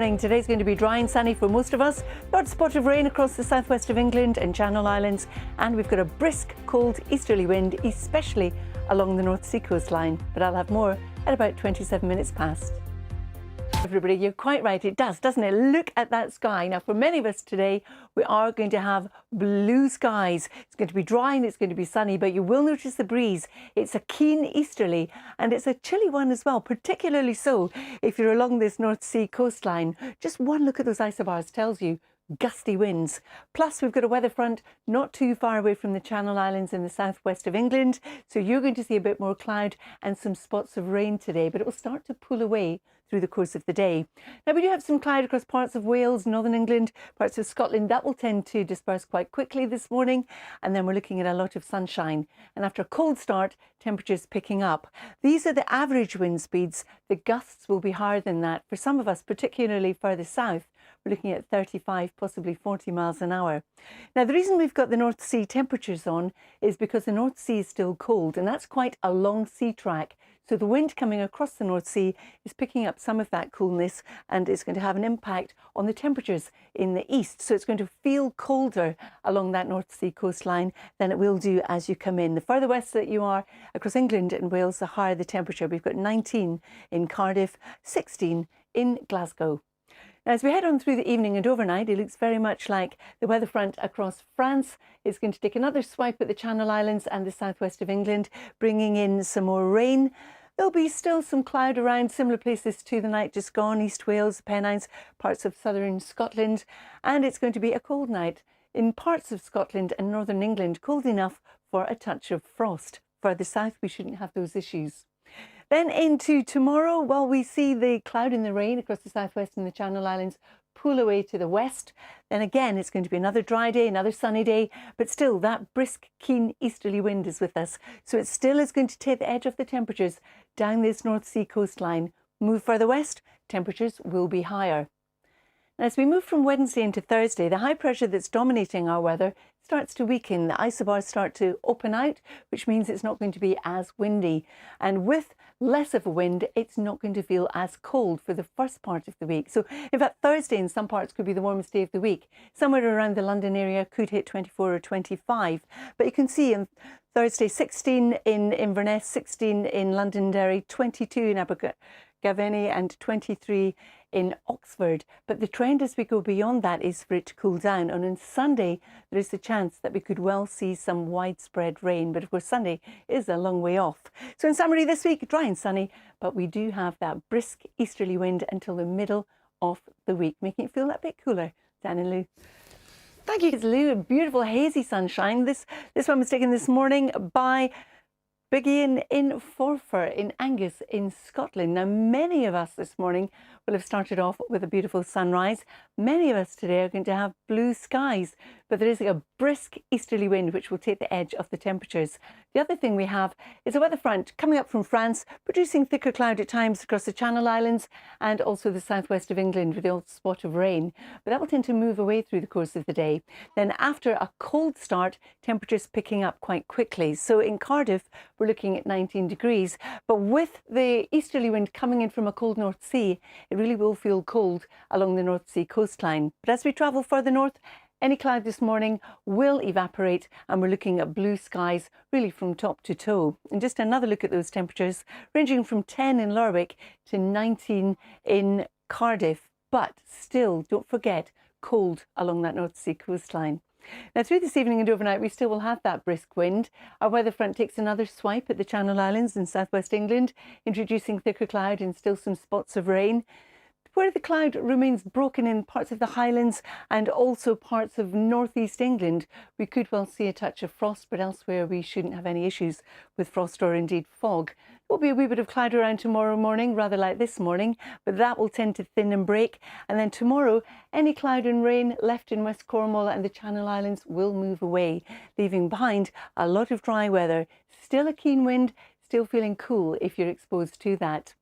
Today's going to be dry and sunny for most of us. Got a spot of rain across the southwest of England and Channel Islands, and we've got a brisk, cold easterly wind, especially along the North Sea coastline. But I'll have more at about 27 minutes past. Everybody, you're quite right, it does, doesn't it? Look at that sky. Now, for many of us today, we are going to have blue skies. It's going to be dry and it's going to be sunny, but you will notice the breeze. It's a keen easterly and it's a chilly one as well, particularly so if you're along this North Sea coastline. Just one look at those isobars tells you gusty winds. Plus, we've got a weather front not too far away from the Channel Islands in the southwest of England. So you're going to see a bit more cloud and some spots of rain today, but it will start to pull away through the course of the day. Now, we do have some cloud across parts of Wales, northern England, parts of Scotland. That will tend to disperse quite quickly this morning. And then we're looking at a lot of sunshine. And after a cold start, temperatures picking up. These are the average wind speeds. The gusts will be higher than that. For some of us, particularly further south, we're looking at 35, possibly 40 miles an hour. Now, the reason we've got the North Sea temperatures on is because the North Sea is still cold, and that's quite a long sea track. So the wind coming across the North Sea is picking up some of that coolness, and it's going to have an impact on the temperatures in the east. So it's going to feel colder along that North Sea coastline than it will do as you come in. The further west that you are across England and Wales, the higher the temperature. We've got 19 in Cardiff, 16 in Glasgow. Now, as we head on through the evening and overnight, it looks very much like the weather front across France is going to take another swipe at the Channel Islands and the southwest of England, bringing in some more rain. There'll be still some cloud around similar places to the night just gone, East Wales, Pennines, parts of southern Scotland, and it's going to be a cold night in parts of Scotland and northern England, cold enough for a touch of frost. Further south, we shouldn't have those issues. Then into tomorrow, well, we see the cloud and the rain across the southwest and the Channel Islands pull away to the west. Then again, it's going to be another dry day, another sunny day, but still that brisk, keen easterly wind is with us. So it still is going to take the edge off the temperatures down this North Sea coastline. Move further west, temperatures will be higher. Now, as we move from Wednesday into Thursday, the high pressure that's dominating our weather starts to weaken. The isobars start to open out, which means it's not going to be as windy. And with less of a wind, it's not going to feel as cold for the first part of the week. So in fact, Thursday in some parts could be the warmest day of the week. Somewhere around the London area could hit 24 or 25. But you can see on Thursday, 16 in Inverness, 16 in Londonderry, 22 in Abergavenny and 23 in Oxford. But the trend as we go beyond that is for it to cool down. And on Sunday, there is the chance that we could well see some widespread rain. But of course, Sunday is a long way off. So in summary this week, dry and sunny, but we do have that brisk easterly wind until the middle of the week, making it feel that bit cooler. Dan and Lou. Thank you, Lou. Beautiful hazy sunshine. This one was taken this morning by Big Ian in Forfar in Angus in Scotland. Now, many of us this morning will have started off with a beautiful sunrise. Many of us today are going to have blue skies, but there is a brisk easterly wind which will take the edge off the temperatures. The other thing we have is a weather front coming up from France, producing thicker cloud at times across the Channel Islands and also the southwest of England with the odd spot of rain. But that will tend to move away through the course of the day. Then after a cold start, temperatures picking up quite quickly. So in Cardiff, we're looking at 19 degrees. But with the easterly wind coming in from a cold North Sea, it really will feel cold along the North Sea coastline. But as we travel further north, any cloud this morning will evaporate and we're looking at blue skies really from top to toe. And just another look at those temperatures ranging from 10 in Lerwick to 19 in Cardiff. But still, don't forget, cold along that North Sea coastline. Now, through this evening and overnight, we still will have that brisk wind. Our weather front takes another swipe at the Channel Islands and southwest England, introducing thicker cloud and still some spots of rain. Where the cloud remains broken in parts of the Highlands and also parts of northeast England, we could well see a touch of frost, but elsewhere we shouldn't have any issues with frost or indeed fog. There will be a wee bit of cloud around tomorrow morning, rather like this morning, but that will tend to thin and break. And then tomorrow, any cloud and rain left in West Cornwall and the Channel Islands will move away, leaving behind a lot of dry weather. Still a keen wind, still feeling cool if you're exposed to that.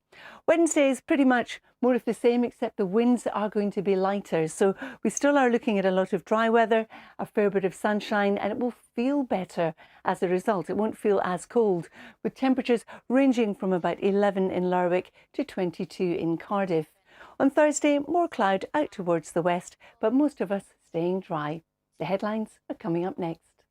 Wednesday is pretty much more of the same, except the winds are going to be lighter. So we still are looking at a lot of dry weather, a fair bit of sunshine, and it will feel better as a result. It won't feel as cold, with temperatures ranging from about 11 in Lerwick to 22 in Cardiff. On Thursday, more cloud out towards the west, but most of us staying dry. The headlines are coming up next.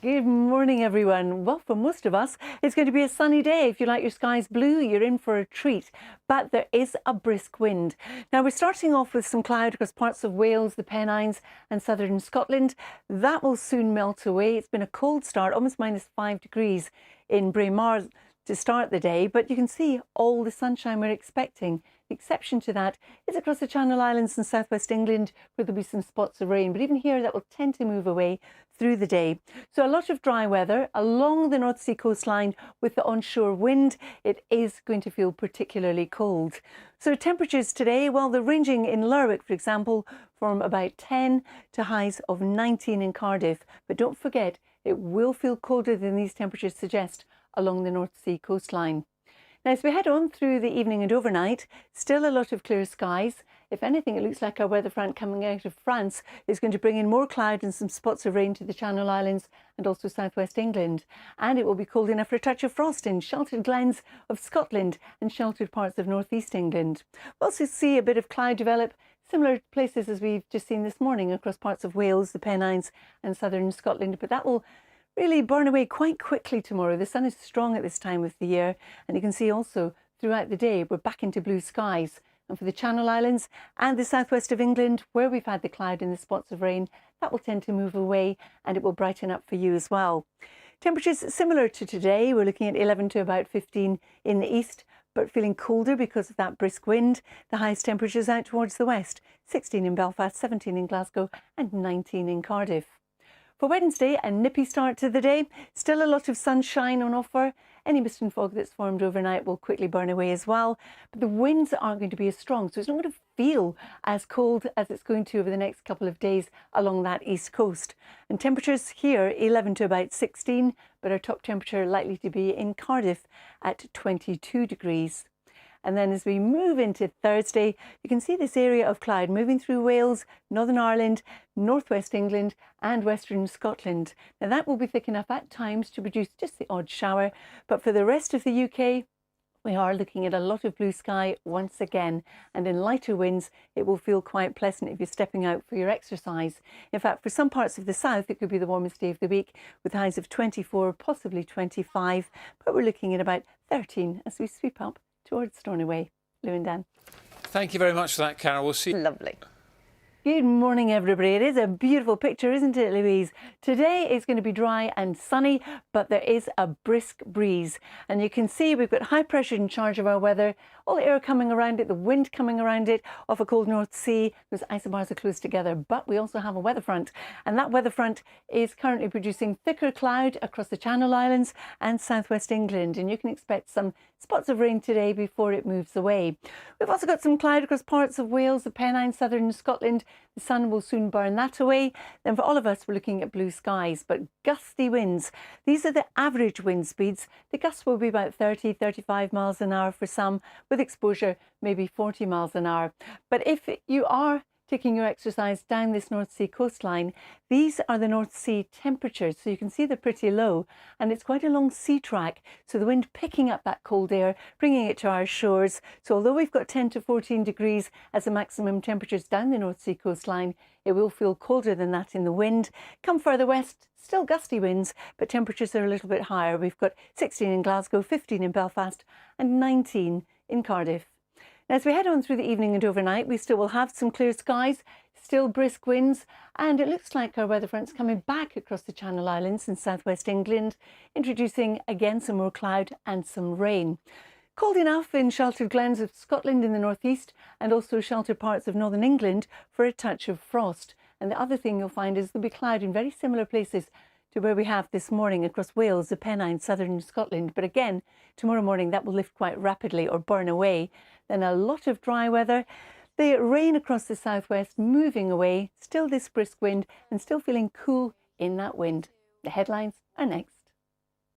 Good morning, everyone. Well, for most of us, it's going to be a sunny day. If you like your skies blue, you're in for a treat. But there is a brisk wind. Now, we're starting off with some cloud across parts of Wales, the Pennines and southern Scotland. That will soon melt away. It's been a cold start, almost -5 degrees in Braemar to start the day, but you can see all the sunshine we're expecting. The exception to that is across the Channel Islands and southwest England, where there'll be some spots of rain, but even here that will tend to move away through the day. So a lot of dry weather along the North Sea coastline with the onshore wind. It is going to feel particularly cold. So temperatures today, well, they're ranging in Lerwick, for example, from about 10 to highs of 19 in Cardiff. But don't forget, it will feel colder than these temperatures suggest along the North Sea coastline. Now, as we head on through the evening and overnight, still a lot of clear skies. If anything, it looks like our weather front coming out of France is going to bring in more cloud and some spots of rain to the Channel Islands and also southwest England. And it will be cold enough for a touch of frost in sheltered glens of Scotland and sheltered parts of northeast England. We'll also see a bit of cloud develop, similar places as we've just seen this morning across parts of Wales, the Pennines and southern Scotland, but that will really burn away quite quickly tomorrow. The sun is strong at this time of the year, and you can see also throughout the day we're back into blue skies. And for the Channel Islands and the southwest of England, where we've had the cloud and the spots of rain, that will tend to move away and it will brighten up for you as well. Temperatures similar to today. We're looking at 11 to about 15 in the east, but feeling colder because of that brisk wind. The highest temperatures out towards the west, 16 in Belfast, 17 in Glasgow and 19 in Cardiff. For Wednesday, a nippy start to the day. Still a lot of sunshine on offer. Any mist and fog that's formed overnight will quickly burn away as well. But the winds aren't going to be as strong, so it's not going to feel as cold as it's going to over the next couple of days along that east coast. And temperatures here, 11 to about 16, but our top temperature likely to be in Cardiff at 22 degrees. And then as we move into Thursday, you can see this area of cloud moving through Wales, Northern Ireland, northwest England and western Scotland. Now that will be thick enough at times to produce just the odd shower, but for the rest of the UK, we are looking at a lot of blue sky once again, and in lighter winds, it will feel quite pleasant if you're stepping out for your exercise. In fact, for some parts of the south, it could be the warmest day of the week with highs of 24, possibly 25, but we're looking at about 13 as we sweep up towards Stornoway. Lou and Dan. Thank you very much for that, Carol. We'll see. Lovely. Good morning, everybody. It is a beautiful picture, isn't it, Louise? Today is going to be dry and sunny, but there is a brisk breeze. And you can see we've got high pressure in charge of our weather, all the air coming around it, the wind coming around it, off a cold North Sea. Those isobars are close together, but we also have a weather front. And that weather front is currently producing thicker cloud across the Channel Islands and southwest England. And you can expect some spots of rain today before it moves away. We've also got some cloud across parts of Wales, the Pennines, southern Scotland. The sun will soon burn that away. Then for all of us, we're looking at blue skies, but gusty winds. These are the average wind speeds. The gusts will be about 30, 35 miles an hour for some, with exposure maybe 40 miles an hour. But if you are taking your exercise down this North Sea coastline, these are the North Sea temperatures. So you can see they're pretty low, and it's quite a long sea track. So the wind picking up that cold air, bringing it to our shores. So although we've got 10 to 14 degrees as the maximum temperatures down the North Sea coastline, it will feel colder than that in the wind. Come further west, still gusty winds, but temperatures are a little bit higher. We've got 16 in Glasgow, 15 in Belfast and 19 in Cardiff. Now, as we head on through the evening and overnight, we still will have some clear skies, still brisk winds, and it looks like our weather front's coming back across the Channel Islands and southwest England, introducing again some more cloud and some rain. Cold enough in sheltered glens of Scotland in the northeast and also sheltered parts of northern England for a touch of frost. And the other thing you'll find is there'll be cloud in very similar places to where we have this morning across Wales, the Pennines, southern Scotland. But again, tomorrow morning that will lift quite rapidly or burn away. Then a lot of dry weather. The rain across the southwest moving away. Still this brisk wind and still feeling cool in that wind. The headlines are next.